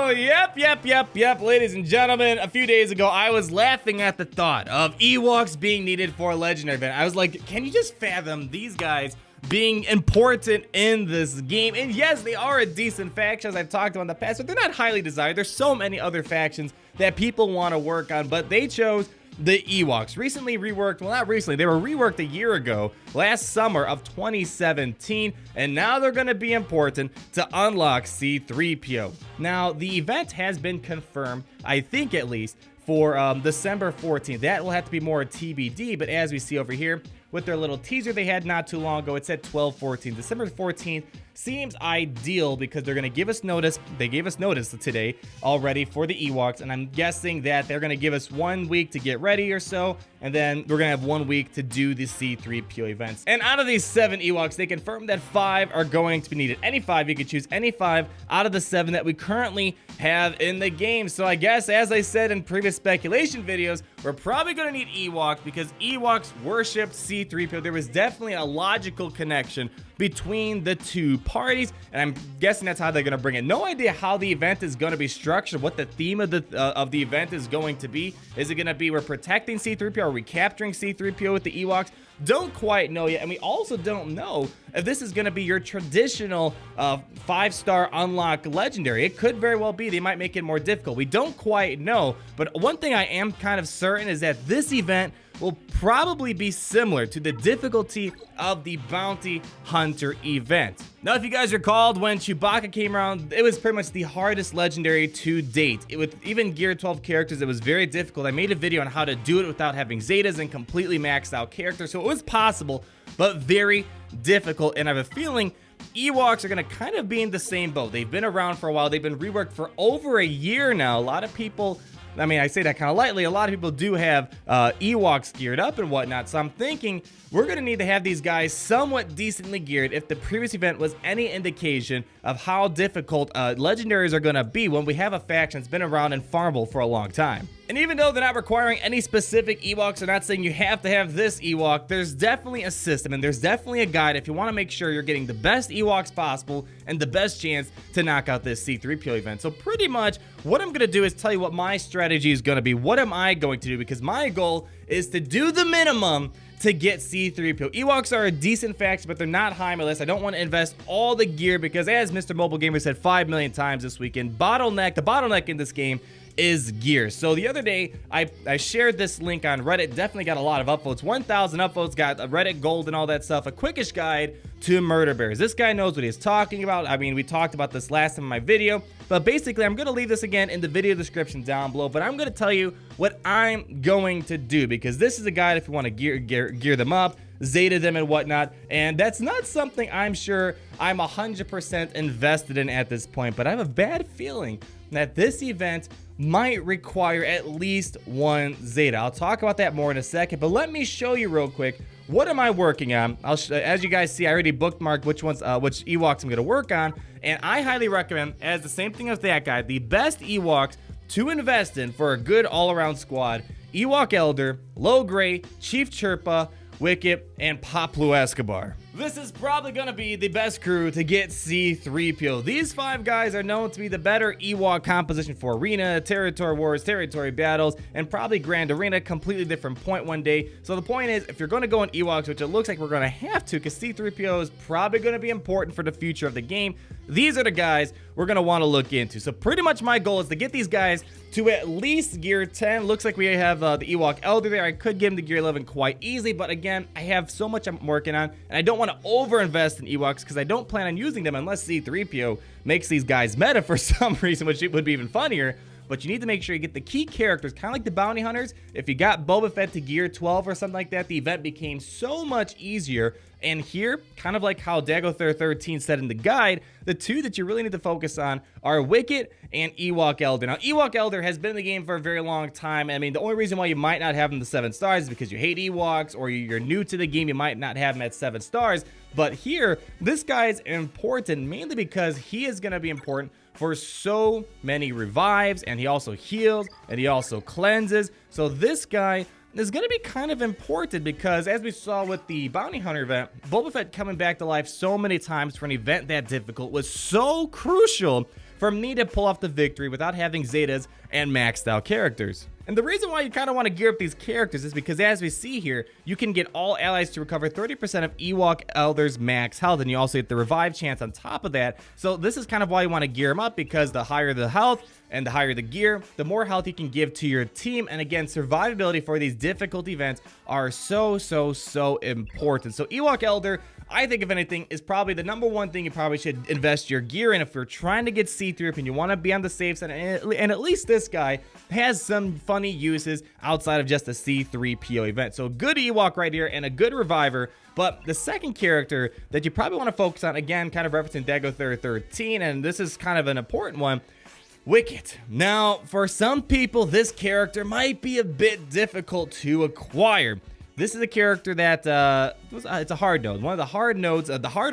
Oh, yep. Ladies and gentlemen, a few days ago, I was laughing at the thought of Ewoks being needed for a legendary event. I was like, can you just fathom these guys being important in this game? And yes, they are a decent faction, as I've talked about in the past, but they're not highly desired. There's so many other factions that people want to work on, but they chose the Ewoks. Recently reworked, well, not recently, they were reworked a year ago, last summer of 2017, and now they're going to be important to unlock C3PO. Now, the event has been confirmed, I think at least, for December 14th. That will have to be more TBD, but as we see over here, with their little teaser they had not too long ago, it said 12/14. December 14th seems ideal because they're going to give us notice. They gave us notice today already for the Ewoks, and I'm guessing that they're going to give us 1 week to get ready or so, and then we're going to have 1 week to do the C3PO events. And out of these 7 Ewoks, they confirmed that 5 are going to be needed. Any 5, you could choose any 5 out of the 7 that we currently have in the game. So I guess, as I said in previous speculation videos, we're probably going to need Ewoks because Ewoks worshipped C3PO. There was definitely a logical connection between the two parties, and I'm guessing that's how they're going to bring it. No idea how the event is going to be structured, what the theme of the event is going to be. Is it going to be we're protecting C3PO? Are we capturing C3PO with the Ewoks? Don't quite know yet, and we also don't know if this is going to be your traditional 5-star unlock legendary. It could very well be. They might make it more difficult. We don't quite know, but one thing I am kind of certain is that this event will probably be similar to the difficulty of the Bounty Hunter event. Now, if you guys recalled, when Chewbacca came around, it was pretty much the hardest legendary to date. With even Gear 12 characters, it was very difficult. I made a video on how to do it without having Zetas and completely maxed out characters, so it was possible, but very difficult, and I have a feeling Ewoks are going to kind of be in the same boat. They've been around for a while. They've been reworked for over a year now. A lot of people, I mean, I say that kind of lightly, a lot of people do have Ewoks geared up and whatnot, so I'm thinking we're going to need to have these guys somewhat decently geared if the previous event was any indication of how difficult legendaries are going to be when we have a faction that's been around and farmable for a long time. And even though they're not requiring any specific Ewoks, they're not saying you have to have this Ewok, there's definitely a system and there's definitely a guide if you want to make sure you're getting the best Ewoks possible and the best chance to knock out this C3PO event. So pretty much what I'm going to do is tell you what my strategy is going to be. What am I going to do? Because my goal is to do the minimum to get C3PO. Ewoks are a decent faction, but they're not high on my list. I don't want to invest all the gear because, as Mr. Mobile Gamer said 5 million times this weekend, the bottleneck in this game is gear. So the other day, I shared this link on Reddit. Definitely got a lot of upvotes. 1,000 upvotes, got a Reddit gold and all that stuff. A quickish guide to murder bears. This guy knows what he's talking about. I mean, we talked about this last time in my video, but basically I'm going to leave this again in the video description down below, but I'm going to tell you what I'm going to do because this is a guide if you want to gear them up, Zeta them and whatnot, and that's not something I'm sure I'm 100% invested in at this point, but I have a bad feeling that this event might require at least 1 Zeta. I'll talk about that more in a second, but let me show you real quick what am I working on. As you guys see, I already bookmarked which Ewoks I'm going to work on, and I highly recommend, as the same thing as that guy, the best Ewoks to invest in for a good all-around squad: Ewok Elder, Low Gray, Chief Chirpa, Wicket, and Pablo Escobar. This is probably going to be the best crew to get C3PO. These 5 guys are known to be the better Ewok composition for Arena, Territory Wars, Territory Battles, and probably Grand Arena. Completely different point one day. So the point is, if you're going to go in Ewoks, which it looks like we're going to have to, because C3PO is probably going to be important for the future of the game, these are the guys we're going to want to look into. So pretty much my goal is to get these guys to at least Gear 10. Looks like we have the Ewok Elder there. I could get him to Gear 11 quite easily, but again, I have so much I'm working on, and I don't want to over-invest in Ewoks because I don't plan on using them unless C3PO makes these guys meta for some reason, which would be even funnier. But you need to make sure you get the key characters, kind of like the bounty hunters. If you got Boba Fett to Gear 12 or something like that, the event became so much easier. And here, kind of like how Dagothir 13 said in the guide, the 2 that you really need to focus on are Wicket and Ewok Elder. Now, Ewok Elder has been in the game for a very long time. I mean, the only reason why you might not have him to 7 stars is because you hate Ewoks or you're new to the game. You might not have him at 7 stars. But here, this guy is important mainly because he is going to be important for so many revives, and he also heals, and he also cleanses. So this guy is going to be kind of important because, as we saw with the Bounty Hunter event, Boba Fett coming back to life so many times for an event that difficult was so crucial for me to pull off the victory without having Zetas and maxed out characters. And the reason why you kind of want to gear up these characters is because, as we see here, you can get all allies to recover 30% of Ewok Elders' max health, and you also get the revive chance on top of that. So this is kind of why you want to gear them up, because the higher the health and the higher the gear, the more health you can give to your team. And again, survivability for these difficult events are so important. So Ewok Elder, I think, if anything, is probably the #1 thing you probably should invest your gear in if you're trying to get C3PO and you want to be on the safe side. And at least this guy has some funny uses outside of just a C3PO event. So good Ewok right here and a good reviver. But the second character that you probably want to focus on, again, kind of referencing Dago 13, and this is kind of an important one, Wicket. Now, for some people, this character might be a bit difficult to acquire. This is a character that it's a hard node, one of the harder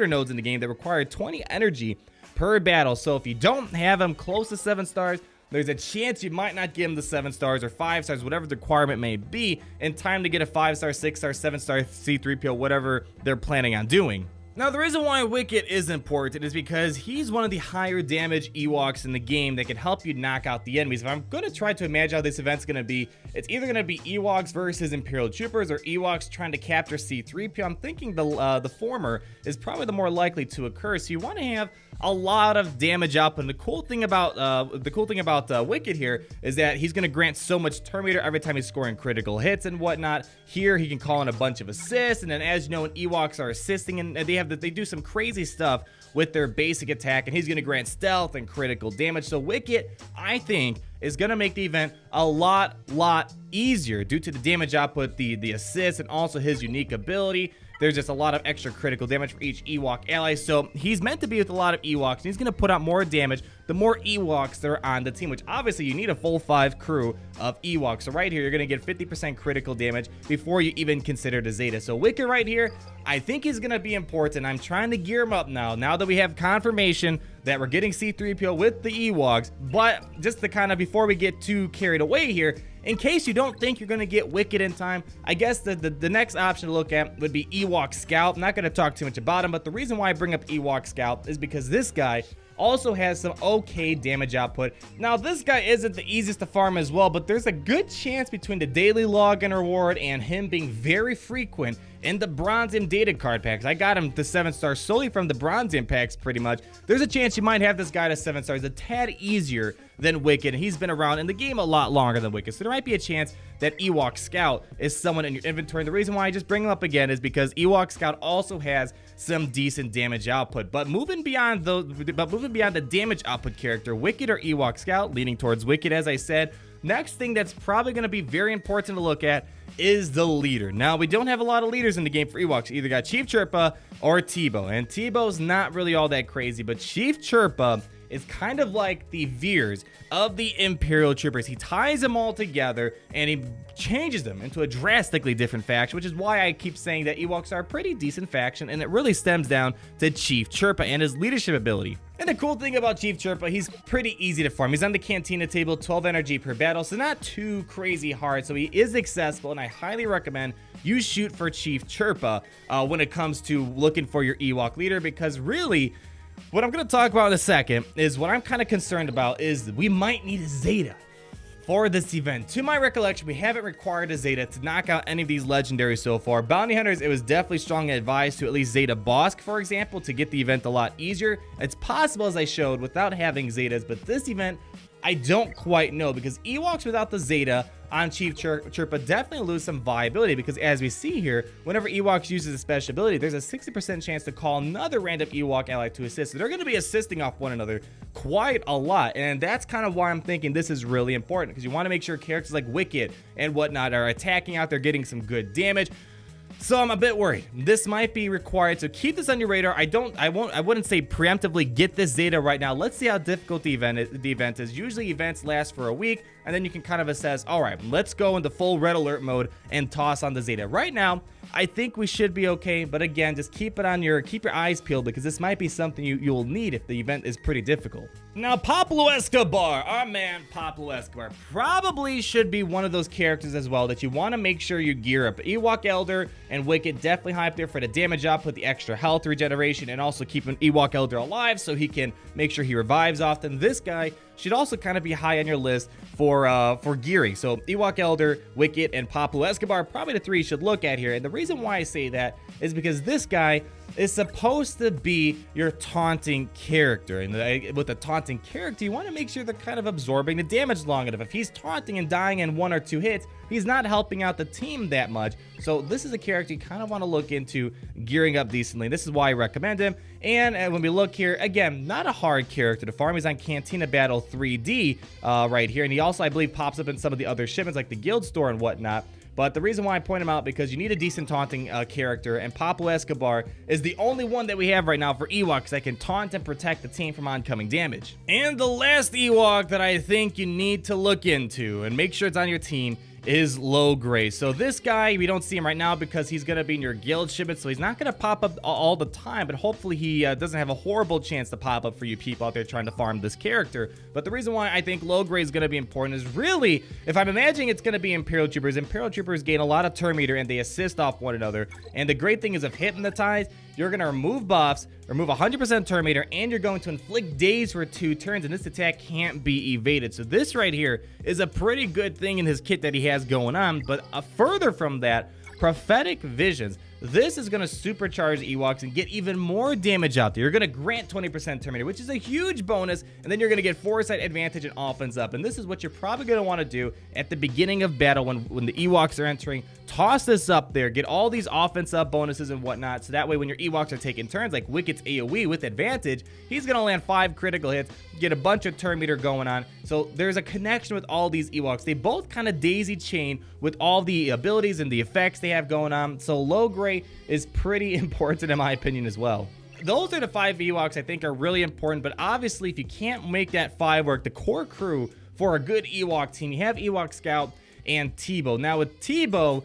nodes in the game that require 20 energy per battle. So if you don't have him close to 7 stars, there's a chance you might not give him the 7 stars or 5 stars, whatever the requirement may be, in time to get a 5-star, 6-star, 7-star C3PO, whatever they're planning on doing. Now, the reason why Wicket is important is because he's one of the higher damage Ewoks in the game that can help you knock out the enemies. If I'm going to try to imagine how this event's going to be, it's either going to be Ewoks versus Imperial Troopers or Ewoks trying to capture C3PO. I'm thinking the former is probably the more likely to occur. So you want to have a lot of damage up, and the cool thing about Wicket here is that he's going to grant so much Terminator every time he's scoring critical hits and whatnot. Here he can call in a bunch of assists, and then, as you know, when Ewoks are assisting, and they do some crazy stuff with their basic attack, and he's going to grant stealth and critical damage. So Wicket, I think, is going to make the event a lot easier due to the damage output, the assists, and also his unique ability. There's just a lot of extra critical damage for each Ewok ally. So he's meant to be with a lot of Ewoks, and he's going to put out more damage the more Ewoks that are on the team, which obviously you need a full 5 crew of Ewoks. So right here, you're going to get 50% critical damage before you even consider the Zeta. So Wicket right here, I think he's going to be important. I'm trying to gear him up now that we have confirmation that we're getting C3PO with the Ewoks. But just to kind of, before we get too carried away here, in case you don't think you're going to get Wicket in time, I guess the next option to look at would be Ewok Scout. I'm not going to talk too much about him, but the reason why I bring up Ewok Scout is because this guy also has some okay damage output. Now, this guy isn't the easiest to farm as well, but there's a good chance between the daily login reward and him being very frequent in the Bronzium data card packs. I got him to 7 stars solely from the Bronzium packs, pretty much. There's a chance you might have this guy to 7 stars, a tad easier than Wicket, and he's been around in the game a lot longer than Wicket, so there might be a chance that Ewok Scout is someone in your inventory. And the reason why I just bring him up again is because Ewok Scout also has some decent damage output. But moving beyond the damage output character, Wicket or Ewok Scout, leaning towards Wicket, as I said. Next thing that's probably going to be very important to look at is the leader. Now, we don't have a lot of leaders in the game for Ewoks. You either got Chief Chirpa or Teebo, and Teebo's not really all that crazy, but Chief Chirpa is kind of like the Veers of the Imperial Troopers. He ties them all together and he changes them into a drastically different faction, which is why I keep saying that Ewoks are a pretty decent faction, and it really stems down to Chief Chirpa and his leadership ability. And the cool thing about Chief Chirpa, he's pretty easy to farm. He's on the Cantina table, 12 energy per battle, so not too crazy hard. So he is accessible, and I highly recommend you shoot for Chief Chirpa when it comes to looking for your Ewok leader, because really, what I'm going to talk about in a second is what I'm kind of concerned about is we might need a Zeta for this event. To my recollection, we haven't required a Zeta to knock out any of these legendaries so far. Bounty Hunters, it was definitely strongly advised to at least Zeta Bosk, for example, to get the event a lot easier. It's possible, as I showed, without having Zetas, but this event, I don't quite know, because Ewoks without the Zeta on Chief Chirpa definitely lose some viability, because as we see here, whenever Ewoks uses a special ability, there's a 60% chance to call another random Ewok ally to assist. So they're going to be assisting off one another quite a lot, and that's kind of why I'm thinking this is really important, because you want to make sure characters like Wicket and whatnot are attacking out there, getting some good damage. So I'm a bit worried. This might be required, so keep this on your radar. I wouldn't say preemptively get this Zeta right now. Let's see how difficult the event is. Usually events last for a week, and then you can kind of assess, all right, let's go into full red alert mode and toss on the Zeta. Right now, I think we should be okay. But again, just keep your eyes peeled, because this might be something you'll need if the event is pretty difficult. Now, Pablo Escobar, our man Pablo Escobar, probably should be one of those characters as well that you want to make sure you gear up. Ewok Elder and Wicket definitely high up there for the damage output, the extra health regeneration, and also keeping Ewok Elder alive so he can make sure he revives often. This guy should also kind of be high on your list for gearing. So Ewok Elder, Wicket, and Pablo Escobar, probably the three you should look at here. And the reason why I say that is because this guy is supposed to be your taunting character. And with a taunting character, you want to make sure they're kind of absorbing the damage long enough. If he's taunting and dying in 1 or 2 hits, he's not helping out the team that much. So this is a character you kind of want to look into gearing up decently. This is why I recommend him. And when we look here, again, not a hard character to farm. He's on Cantina Battle 3D right here. And he also, I believe, pops up in some of the other shipments like the Guild Store and whatnot. But the reason why I point him out, because you need a decent taunting character, and Pablo Escobar is the only one that we have right now for Ewoks that can taunt and protect the team from oncoming damage. And the last Ewok that I think you need to look into and make sure it's on your team is Low Gray. So this guy, we don't see him right now because he's going to be in your guild shipment, so he's not going to pop up all the time, but hopefully he doesn't have a horrible chance to pop up for you people out there trying to farm this character. But the reason why I think Low Gray is going to be important is really, if I'm imagining it's going to be Imperial Troopers gain a lot of turn meter and they assist off one another. And the great thing is, if hypnotized, you're going to remove buffs, remove 100% turn meter, and you're going to inflict daze for 2 turns, and this attack can't be evaded. So this right here is a pretty good thing in his kit that he has going on. But further from that, Prophetic Visions. This is going to supercharge Ewoks and get even more damage out there. You're going to grant 20% turn meter, which is a huge bonus, and then you're going to get foresight advantage and offense up. And this is what you're probably going to want to do at the beginning of battle when the Ewoks are entering. Toss this up there, get all these offense up bonuses and whatnot, so that way when your Ewoks are taking turns, like Wicket's AoE with advantage, he's going to land 5 critical hits, get a bunch of turn meter going on. So there's a connection with all these Ewoks. They both kind of daisy chain with all the abilities and the effects they have going on. So Low Gray is pretty important in my opinion as well. Those are the 5 Ewoks I think are really important, but obviously if you can't make that 5 work, the core crew for a good Ewok team, you have Ewok Scout and Teebo. Now with Teebo,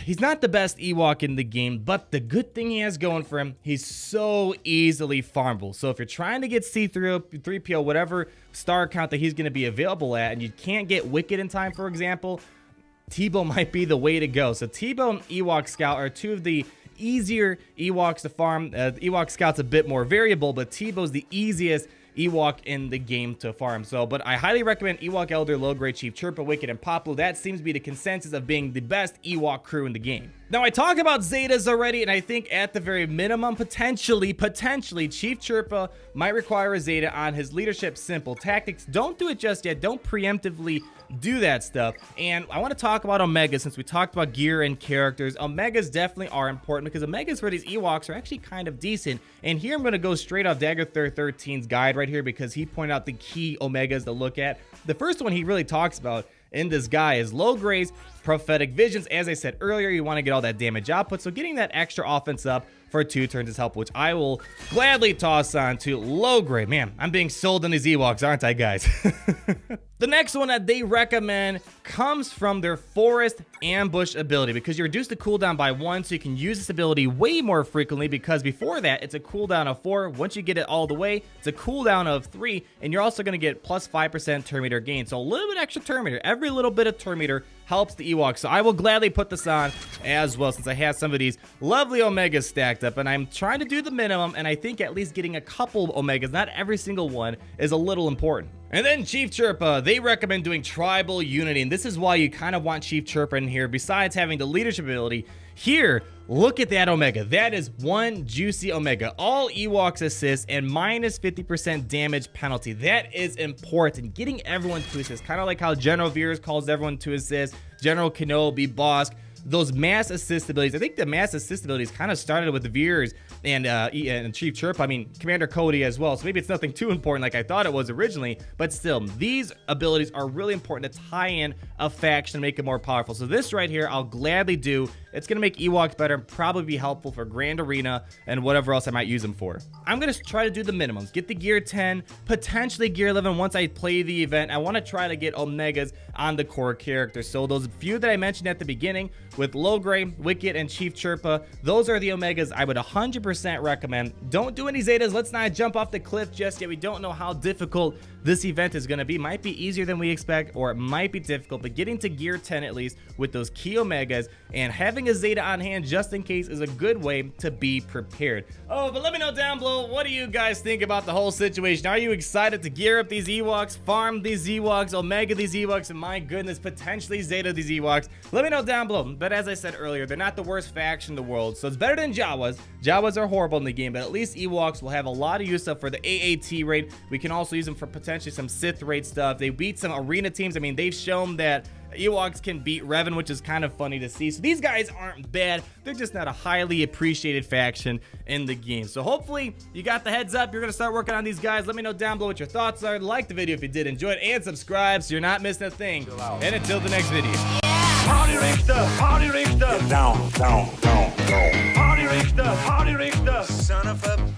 he's not the best Ewok in the game, but the good thing he has going for him, he's so easily farmable. So if you're trying to get C3PO, whatever star count that he's going to be available at, and you can't get Wicket in time, for example, Teebo might be the way to go. So Teebo and Ewok Scout are 2 of the easier Ewoks to farm. Ewok Scout's a bit more variable, but Teebo's the easiest Ewok in the game to farm. But I highly recommend Ewok Elder, Low Grade, Chief Chirpa, Wicket, and Pablo. That seems to be the consensus of being the best Ewok crew in the game. Now, I talked about Zetas already, and I think at the very minimum, potentially, Chief Chirpa might require a Zeta on his leadership simple tactics. Don't do it just yet. Don't preemptively do that stuff. And I want to talk about Omega since we talked about gear and characters. Omegas definitely are important because Omegas for these Ewoks are actually kind of decent. And here I'm going to go straight off Dagger 13's guide right here because he pointed out the key Omegas to look at. The first one he really talks about in this guy is Low Gray's Prophetic Visions. As I said earlier, you want to get all that damage output, so getting that extra offense up for 2 turns is helpful, which I will gladly toss on to Low Gray. Man, I'm being sold on these Ewoks, aren't I, guys? The next one that they recommend comes from their Forest Ambush ability because you reduce the cooldown by 1, so you can use this ability way more frequently because before that, it's a cooldown of 4. Once you get it all the way, it's a cooldown of 3, and you're also going to get plus 5% turn meter gain. So a little bit extra turn meter. Every little bit of turn meter helps the Ewoks. So I will gladly put this on as well since I have some of these lovely Omegas stacked up, and I'm trying to do the minimum, and I think at least getting a couple Omegas, not every single one, is a little important. And then Chief Chirpa, they recommend doing Tribal Unity, and this is why you kind of want Chief Chirpa in here. Besides having the leadership ability, here, look at that Omega. That is one juicy Omega. All Ewoks assist and minus 50% damage penalty. That is important. Getting everyone to assist, kind of like how General Veers calls everyone to assist, General Kenobi, Bosk, those mass assist abilities. I think the mass assist abilities kind of started with Veers and Chief Chirpa. I mean, Commander Cody as well. So maybe it's nothing too important like I thought it was originally. But still, these abilities are really important to tie in a faction and make it more powerful. So this right here, I'll gladly do. It's going to make Ewoks better and probably be helpful for Grand Arena and whatever else I might use them for. I'm going to try to do the minimums. Get the Gear 10, potentially Gear 11 once I play the event. I want to try to get Omegas on the core character. So those few that I mentioned at the beginning, with Logray, Wicket, and Chief Chirpa. Those are the Omegas I would 100% recommend. Don't do any Zetas. Let's not jump off the cliff just yet. We don't know how difficult this event is going to be. Might be easier than we expect, or it might be difficult, but getting to gear 10 at least with those key Omegas and having a Zeta on hand just in case is a good way to be prepared. Oh, but let me know down below, what do you guys think about the whole situation? Are you excited to gear up these Ewoks, farm these Ewoks, Omega these Ewoks, and my goodness, potentially Zeta these Ewoks? Let me know down below. But as I said earlier, they're not the worst faction in the world, so it's better than Jawas. Jawas are horrible in the game, but at least Ewoks will have a lot of use up for the AAT raid. We can also use them for potentially some Sith raid stuff. They beat some arena teams. I mean, they've shown that Ewoks can beat Revan, which is kind of funny to see. So these guys aren't bad. They're just not a highly appreciated faction in the game. So hopefully you got the heads up. You're going to start working on these guys. Let me know down below what your thoughts are. Like the video if you did enjoy it, and subscribe so you're not missing a thing. And until the next video. Party Richter, Party Richter. Down, down, down, down. Party Richter, Party Richter. Son of a